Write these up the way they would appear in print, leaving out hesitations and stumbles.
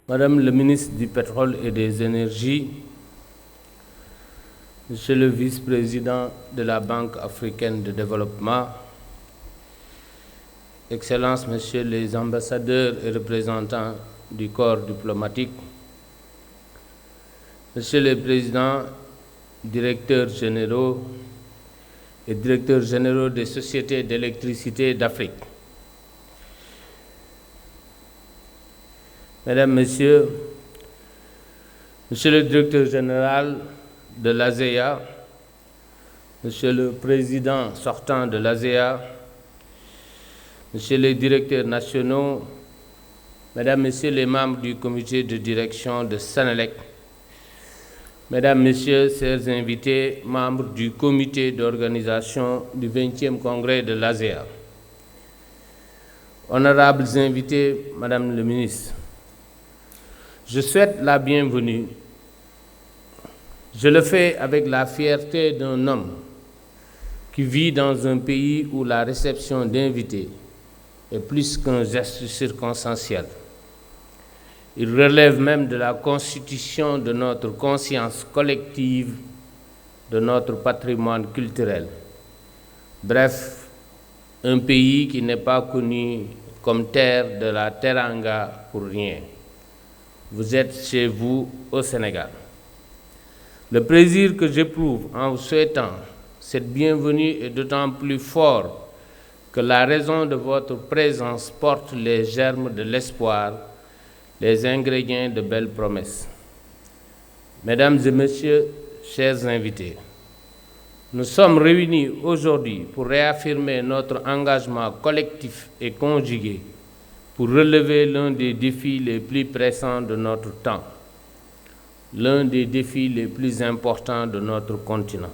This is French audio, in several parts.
Madame le ministre du Pétrole et des Énergies, Monsieur le vice-président de la Banque africaine de développement, Excellences, Messieurs les ambassadeurs et représentants du corps diplomatique, Messieurs les présidents, directeurs généraux et directeurs généraux des sociétés d'électricité d'Afrique, Mesdames, Messieurs, Monsieur le directeur général de l'ASEA, Monsieur le président sortant de l'ASEA, Monsieur les directeurs nationaux, Mesdames, Messieurs les membres du comité de direction de Senelec, Mesdames, Messieurs, chers invités, membres du comité d'organisation du 20e congrès de l'ASEA, honorables invités, Madame le ministre, je souhaite la bienvenue. Je le fais avec la fierté d'un homme qui vit dans un pays où la réception d'invités est plus qu'un geste circonstanciel. Il relève même de la constitution de notre conscience collective, de notre patrimoine culturel. Bref, un pays qui n'est pas connu comme terre de la teranga pour rien. Vous êtes chez vous au Sénégal. Le plaisir que j'éprouve en vous souhaitant cette bienvenue est d'autant plus fort que la raison de votre présence porte les germes de l'espoir, les ingrédients de belles promesses. Mesdames et Messieurs, chers invités, nous sommes réunis aujourd'hui pour réaffirmer notre engagement collectif et conjugué pour relever l'un des défis les plus pressants de notre temps, l'un des défis les plus importants de notre continent.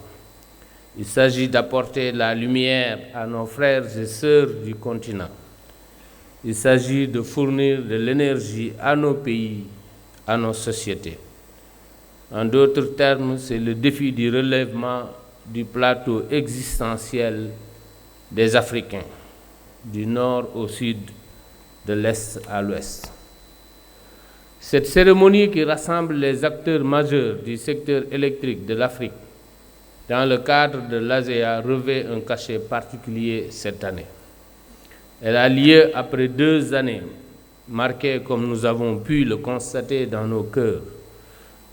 Il s'agit d'apporter la lumière à nos frères et sœurs du continent. Il s'agit de fournir de l'énergie à nos pays, à nos sociétés. En d'autres termes, c'est le défi du relèvement du plateau existentiel des Africains, du nord au sud, de l'est à l'ouest. Cette cérémonie qui rassemble les acteurs majeurs du secteur électrique de l'Afrique dans le cadre de l'ASEA revêt un cachet particulier cette année. Elle a lieu après 2 années marquées, comme nous avons pu le constater, dans nos cœurs,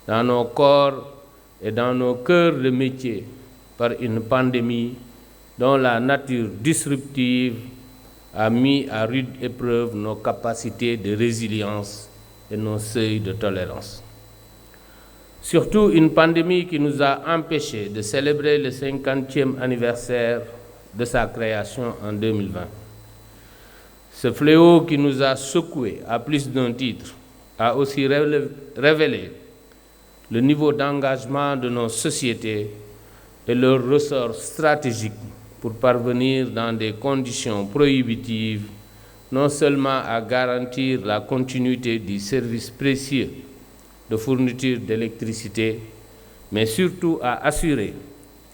dans nos corps et dans nos cœurs de métier par une pandémie dont la nature disruptive a mis à rude épreuve nos capacités de résilience et nos seuils de tolérance. Surtout une pandémie qui nous a empêchés de célébrer le 50e anniversaire de sa création en 2020. Ce fléau qui nous a secoués à plus d'un titre a aussi révélé le niveau d'engagement de nos sociétés et leur ressort stratégique pour parvenir dans des conditions prohibitives non seulement à garantir la continuité du service précieux de fourniture d'électricité, mais surtout à assurer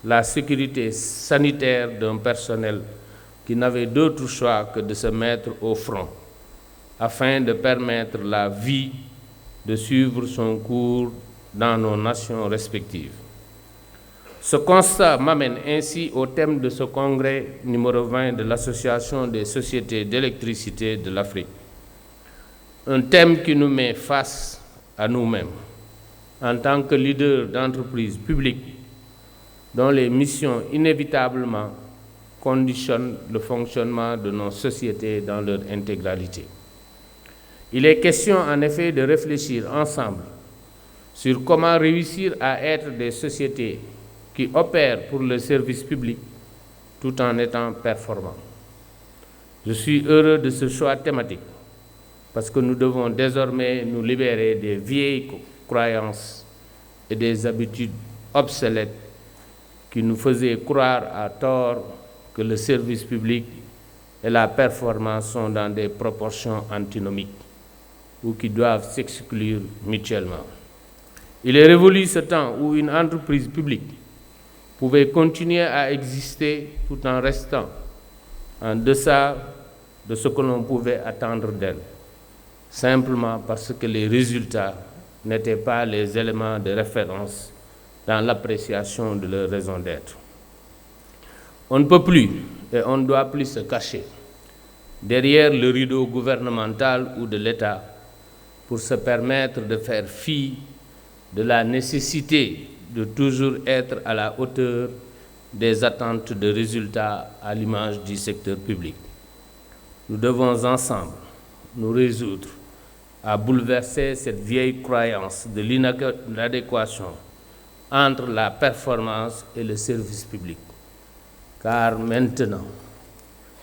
la sécurité sanitaire d'un personnel qui n'avait d'autre choix que de se mettre au front afin de permettre la vie de suivre son cours dans nos nations respectives. Ce constat m'amène ainsi au thème de ce congrès numéro 20 de l'Association des sociétés d'électricité de l'Afrique. Un thème qui nous met face à nous-mêmes en tant que leaders d'entreprises publiques dont les missions inévitablement conditionnent le fonctionnement de nos sociétés dans leur intégralité. Il est question en effet de réfléchir ensemble sur comment réussir à être des sociétés qui opèrent pour le service public tout en étant performants. Je suis heureux de ce choix thématique parce que nous devons désormais nous libérer des vieilles croyances et des habitudes obsolètes qui nous faisaient croire à tort que le service public et la performance sont dans des proportions antinomiques ou qui doivent s'exclure mutuellement. Il est révolu ce temps où une entreprise publique pouvait continuer à exister tout en restant en deçà de ce que l'on pouvait attendre d'elle, simplement parce que les résultats n'étaient pas les éléments de référence dans l'appréciation de leur raison d'être. On ne peut plus et on ne doit plus se cacher derrière le rideau gouvernemental ou de l'État pour se permettre de faire fi de la nécessité de toujours être à la hauteur des attentes de résultats à l'image du secteur public. Nous devons ensemble nous résoudre à bouleverser cette vieille croyance de l'inadéquation entre la performance et le service public. Car maintenant,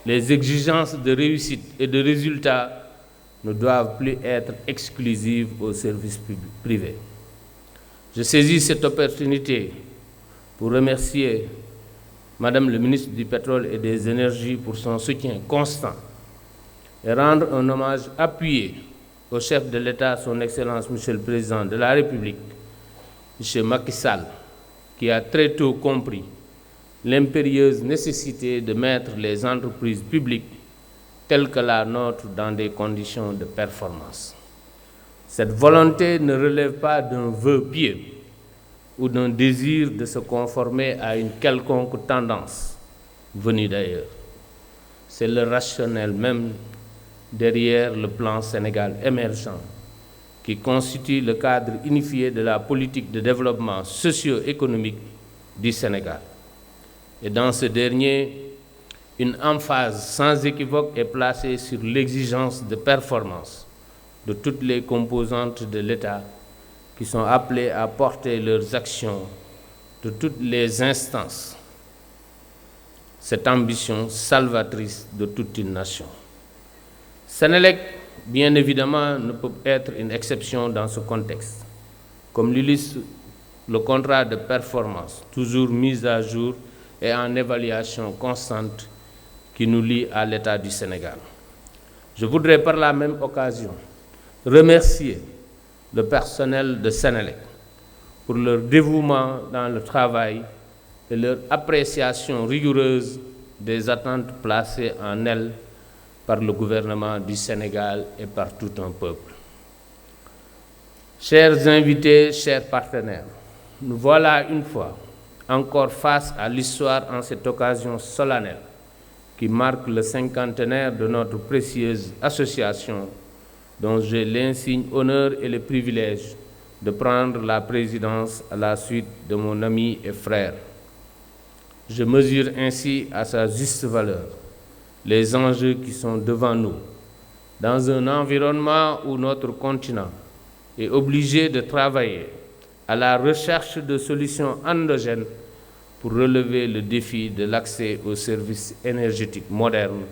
les exigences de réussite et de résultats ne doivent plus être exclusives au service privé. Je saisis cette opportunité pour remercier Madame le ministre du Pétrole et des Énergies pour son soutien constant et rendre un hommage appuyé au chef de l'État, son Excellence Monsieur le Président de la République, M. Macky Sall, qui a très tôt compris l'impérieuse nécessité de mettre les entreprises publiques telles que la nôtre dans des conditions de performance. Cette volonté ne relève pas d'un vœu pieux ou d'un désir de se conformer à une quelconque tendance venue d'ailleurs. C'est le rationnel même derrière le plan Sénégal émergent qui constitue le cadre unifié de la politique de développement socio-économique du Sénégal. Et dans ce dernier, une emphase sans équivoque est placée sur l'exigence de performance de toutes les composantes de l'État qui sont appelées à porter leurs actions de toutes les instances. Cette ambition salvatrice de toute une nation. Sénélec, bien évidemment, ne peut être une exception dans ce contexte, comme l'illustre le contrat de performance, toujours mis à jour et en évaluation constante qui nous lie à l'État du Sénégal. Je voudrais par la même occasion remercier le personnel de Sénélec pour leur dévouement dans le travail et leur appréciation rigoureuse des attentes placées en elles par le gouvernement du Sénégal et par tout un peuple. Chers invités, chers partenaires, nous voilà une fois encore face à l'histoire en cette occasion solennelle qui marque le cinquantenaire de notre précieuse association dont j'ai l'insigne honneur et le privilège de prendre la présidence à la suite de mon ami et frère. Je mesure ainsi à sa juste valeur les enjeux qui sont devant nous, dans un environnement où notre continent est obligé de travailler à la recherche de solutions endogènes pour relever le défi de l'accès aux services énergétiques modernes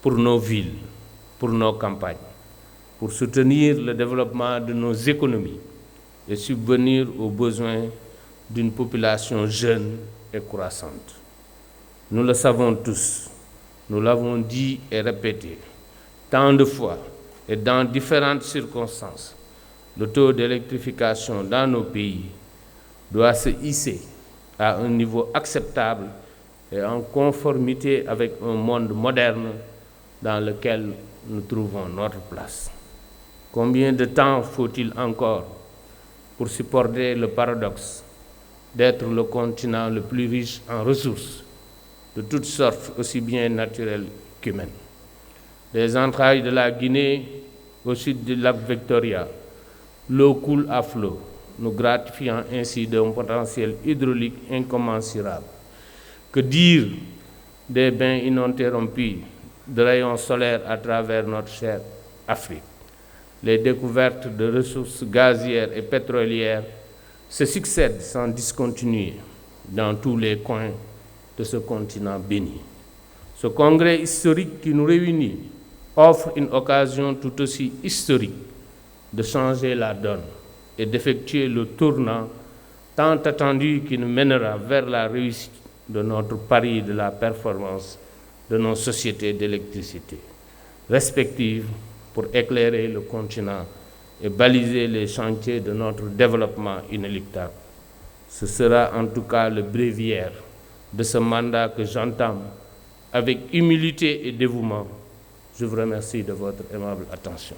pour nos villes, pour nos campagnes, pour soutenir le développement de nos économies et subvenir aux besoins d'une population jeune et croissante. Nous le savons tous, nous l'avons dit et répété tant de fois et dans différentes circonstances, le taux d'électrification dans nos pays doit se hisser à un niveau acceptable et en conformité avec un monde moderne dans lequel nous trouvons notre place. Combien de temps faut-il encore pour supporter le paradoxe d'être le continent le plus riche en ressources de toutes sortes, aussi bien naturelles qu'humaines? Des entrailles de la Guinée au sud du lac Victoria, l'eau coule à flot, nous gratifiant ainsi d'un potentiel hydraulique incommensurable. Que dire des bains ininterrompus de rayons solaires à travers notre chère Afrique? Les découvertes de ressources gazières et pétrolières se succèdent sans discontinuer dans tous les coins de ce continent béni. Ce congrès historique qui nous réunit offre une occasion tout aussi historique de changer la donne et d'effectuer le tournant tant attendu qui nous mènera vers la réussite de notre pari de la performance de nos sociétés d'électricité respectives pour éclairer le continent et baliser les chantiers de notre développement inéluctable. Ce sera en tout cas le bréviaire de ce mandat que j'entame avec humilité et dévouement. Je vous remercie de votre aimable attention.